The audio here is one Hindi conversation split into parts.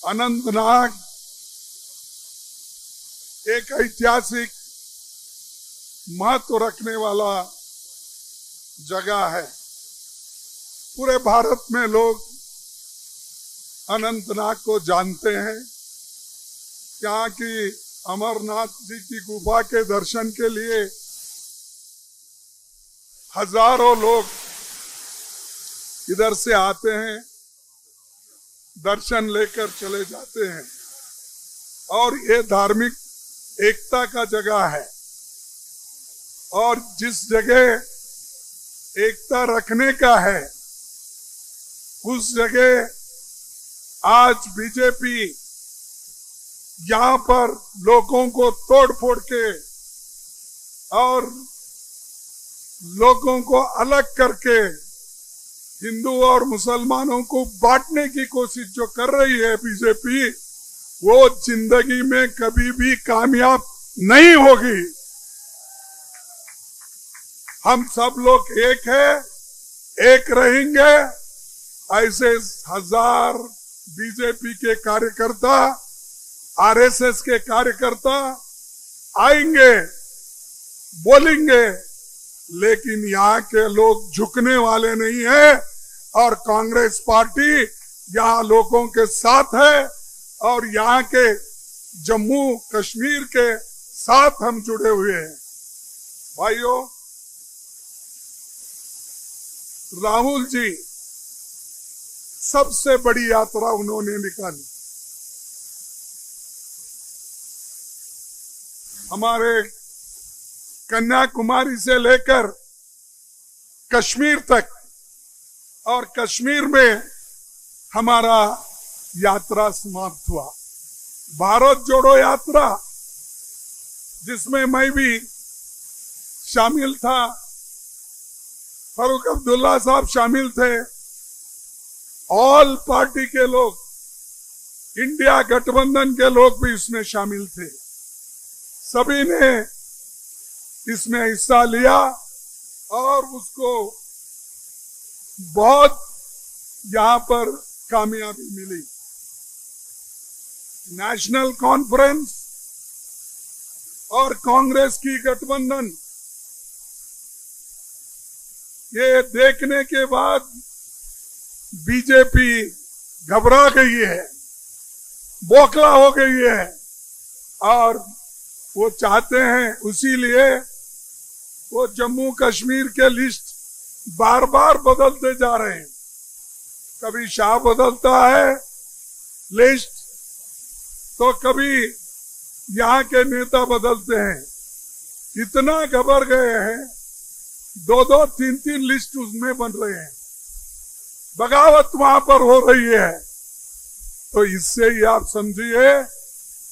अनंतनाग एक ऐतिहासिक महत्व रखने वाला जगह है। पूरे भारत में लोग अनंतनाग को जानते हैं। यहाँ की अमरनाथ जी की गुफा के दर्शन के लिए हजारों लोग इधर से आते हैं, दर्शन लेकर चले जाते हैं और ये धार्मिक एकता का जगह है। और जिस जगह एकता रखने का है उस जगह आज बीजेपी यहाँ पर लोगों को तोड़ फोड़ के और लोगों को अलग करके हिंदू और मुसलमानों को बांटने की कोशिश जो कर रही है बीजेपी, वो जिंदगी में कभी भी कामयाब नहीं होगी। हम सब लोग एक है, एक रहेंगे। ऐसे हजार बीजेपी के कार्यकर्ता, आरएसएस के कार्यकर्ता आएंगे, बोलेंगे, लेकिन यहाँ के लोग झुकने वाले नहीं है। और कांग्रेस पार्टी यहाँ लोगों के साथ है और यहाँ के जम्मू कश्मीर के साथ हम जुड़े हुए हैं। भाइयों, राहुल जी सबसे बड़ी यात्रा उन्होंने निकाली। हमारे कन्याकुमारी से लेकर कश्मीर तक, और कश्मीर में हमारा यात्रा समाप्त हुआ। भारत जोड़ो यात्रा, जिसमें मैं भी शामिल था, फारूक अब्दुल्ला साहब शामिल थे, ऑल पार्टी के लोग, इंडिया गठबंधन के लोग भी इसमें शामिल थे। सभी ने इसमें हिस्सा लिया और उसको बहुत यहाँ पर कामयाबी मिली। नेशनल कॉन्फ्रेंस और कांग्रेस की गठबंधन, ये देखने के बाद बीजेपी घबरा गई है, बौखला हो गई है और वो चाहते हैं, इसीलिए वो जम्मू कश्मीर के लिस्ट बार बार बदलते जा रहे हैं। कभी शाह बदलता है लिस्ट, तो कभी यहाँ के नेता बदलते हैं। इतना घबर गए हैं, दो दो तीन तीन लिस्ट उसमें बन रहे हैं, बगावत वहां पर हो रही है। तो इससे ही आप समझिए,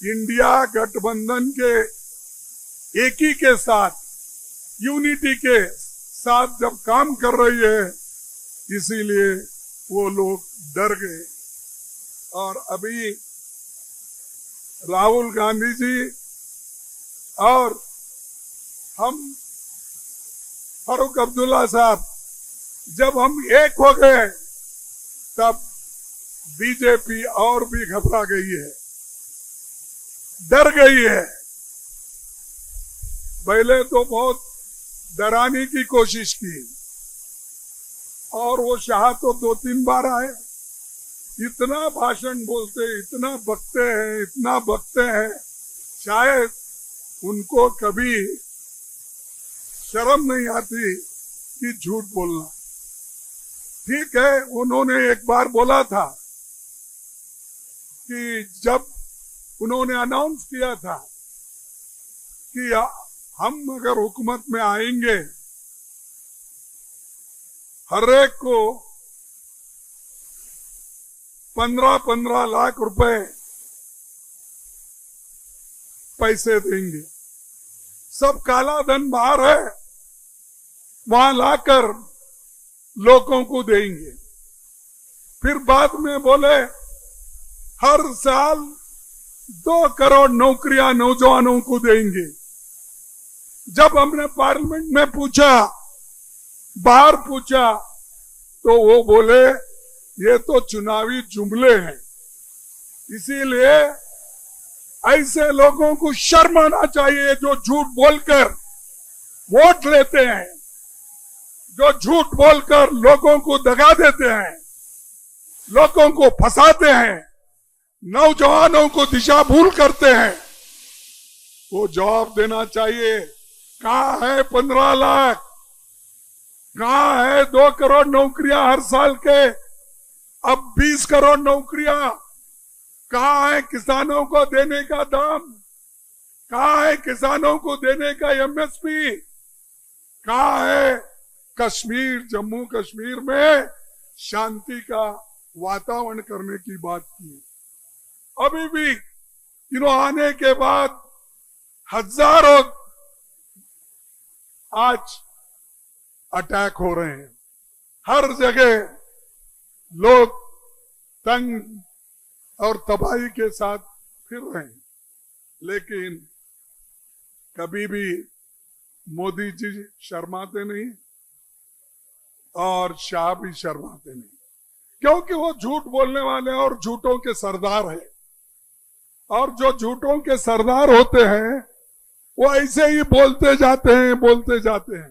इंडिया गठबंधन के एक ही के साथ, यूनिटी के साथ जब काम कर रही है, इसीलिए वो लोग डर गए। और अभी राहुल गांधी जी और हम फारूक अब्दुल्ला साहब, जब हम एक हो गए, तब बीजेपी और भी घबरा गई है, डर गई है। पहले तो बहुत डराने की कोशिश की और वो शाह तो 2-3 बार आए, इतना भाषण बोलते, इतना बकते हैं, इतना बकते हैं, शायद उनको कभी शर्म नहीं आती कि झूठ बोलना। ठीक है, उन्होंने एक बार बोला था कि जब उन्होंने अनाउंस किया था कि हम अगर हुकूमत में आएंगे, हर एक को 15-15 लाख रुपए पैसे देंगे, सब काला धन बाहर है, वहां लाकर लोगों को देंगे। फिर बाद में बोले हर साल 2 करोड़ नौकरियां नौजवानों को देंगे। जब हमने पार्लियामेंट में पूछा, बाहर पूछा, तो वो बोले ये तो चुनावी जुमले हैं, इसीलिए ऐसे लोगों को शर्म आना चाहिए जो झूठ बोलकर वोट लेते हैं, जो झूठ बोलकर लोगों को दगा देते हैं, लोगों को फंसाते हैं, नौजवानों को दिशा भूल करते हैं। वो जवाब देना चाहिए। कहां है 15 लाख? कहां है 2 करोड़ नौकरियां हर साल के? अब 20 करोड़ नौकरियां। कहां है किसानों को देने का दाम? कहां है किसानों को देने का एमएसपी? कहां है कश्मीर, जम्मू कश्मीर में शांति का वातावरण करने की बात की? अभी भी इन्हों आने के बाद हजारों आज अटैक हो रहे हैं। हर जगह लोग तंग और तबाही के साथ फिर रहे हैं, लेकिन कभी भी मोदी जी शर्माते नहीं और शाह भी शर्माते नहीं, क्योंकि वो झूठ बोलने वाले और झूठों के सरदार हैं। और जो झूठों के सरदार होते हैं वो ऐसे ही बोलते जाते हैं।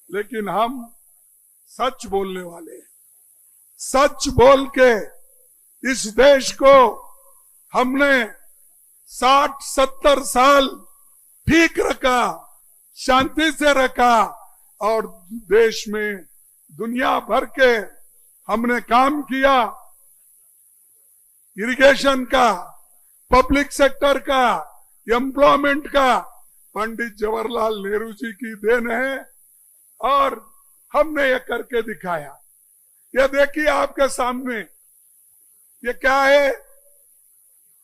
लेकिन हम सच बोलने वाले हैं। सच बोल के इस देश को हमने 60-70 साल ठीक रखा, शांति से रखा, और देश में दुनिया भर के हमने काम किया। इरिगेशन का, पब्लिक सेक्टर का, एम्प्लॉयमेंट का पंडित जवाहरलाल नेहरू जी की देन है, और हमने ये करके दिखाया। ये देखिए आपके सामने, ये क्या है?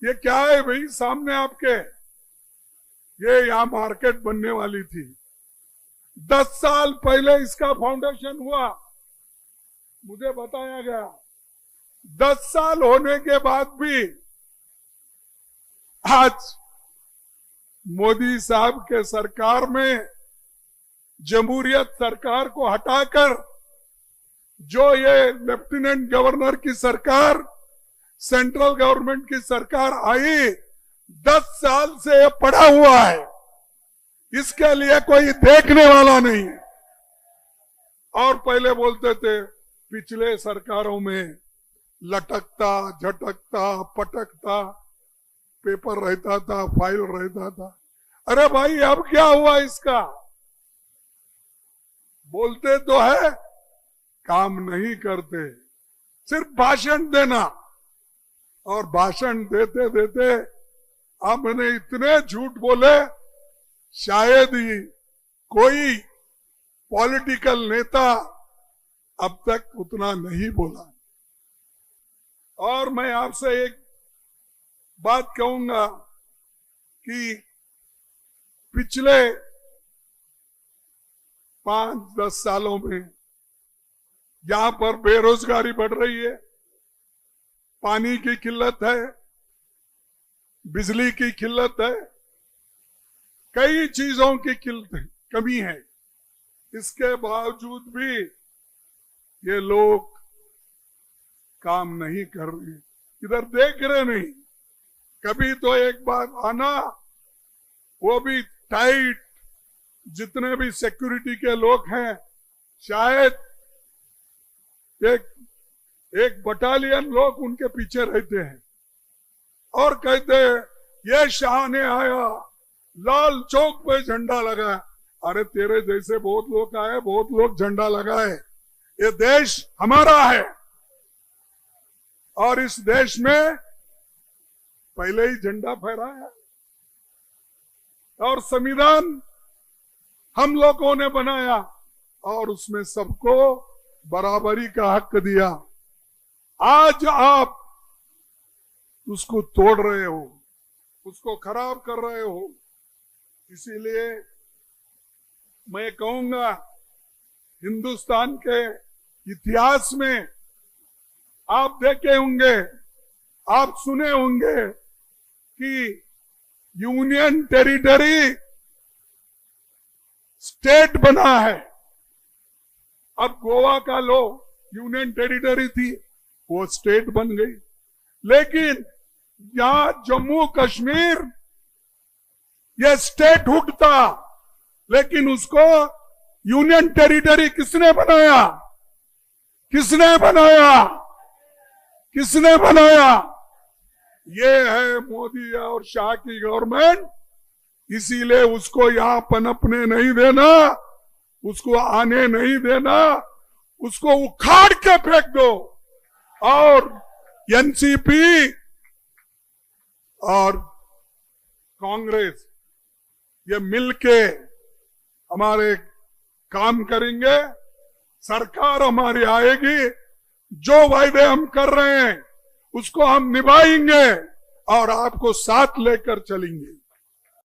ये क्या है भाई सामने आपके? ये यहां मार्केट बनने वाली थी। 10 साल पहले इसका फाउंडेशन हुआ, मुझे बताया गया। 10 साल होने के बाद भी आज मोदी साहब के सरकार में जमहूरियत सरकार को हटाकर जो ये लेफ्टिनेंट गवर्नर की सरकार, सेंट्रल गवर्नमेंट की सरकार आई, 10 साल से ये पड़ा हुआ है। इसके लिए कोई देखने वाला नहीं है। और पहले बोलते थे पिछले सरकारों में लटकता, झटकता, पटकता पेपर रहता था, फाइल रहता था। अरे भाई अब क्या हुआ इसका? बोलते तो है, काम नहीं करते, सिर्फ भाषण देना। और भाषण देते देते आपने इतने झूठ बोले, शायद ही कोई पॉलिटिकल नेता अब तक उतना नहीं बोला। और मैं आपसे एक बात कहूंगा कि पिछले 5-10 सालों में जहां पर बेरोजगारी बढ़ रही है, पानी की किल्लत है, बिजली की किल्लत है, कई चीजों की कमी है, इसके बावजूद भी ये लोग काम नहीं कर रहे, इधर देख रहे नहीं। कभी तो एक बार आना, वो भी टाइट, जितने भी सिक्योरिटी के लोग हैं शायद एक बटालियन लोग उनके पीछे रहते हैं और कहते हैं ये शाह ने आया, लाल चौक पे झंडा लगाया। अरे तेरे जैसे बहुत लोग आए, बहुत लोग झंडा लगाए। ये देश हमारा है और इस देश में पहले ही झंडा फहराया और संविधान हम लोगों ने बनाया और उसमें सबको बराबरी का हक दिया। आज आप उसको तोड़ रहे हो, उसको खराब कर रहे हो। इसीलिए मैं कहूंगा, हिंदुस्तान के इतिहास में आप देखे होंगे, आप सुने होंगे कि यूनियन टेरिटरी स्टेट बना है। अब गोवा का लो यूनियन टेरिटरी थी, वो स्टेट बन गई। लेकिन यहां जम्मू कश्मीर ये स्टेटहुड था, लेकिन उसको यूनियन टेरिटरी किसने बनाया? किसने बनाया? किसने बनाया? ये है मोदी और शाह की गवर्नमेंट। इसीलिए उसको यहां पनपने नहीं देना, उसको आने नहीं देना, उसको उखाड़ के फेंक दो। और एनसीपी और कांग्रेस ये मिलके हमारे काम करेंगे, सरकार हमारी आएगी, जो वायदे हम कर रहे हैं उसको हम निभाएंगे और आपको साथ लेकर चलेंगे।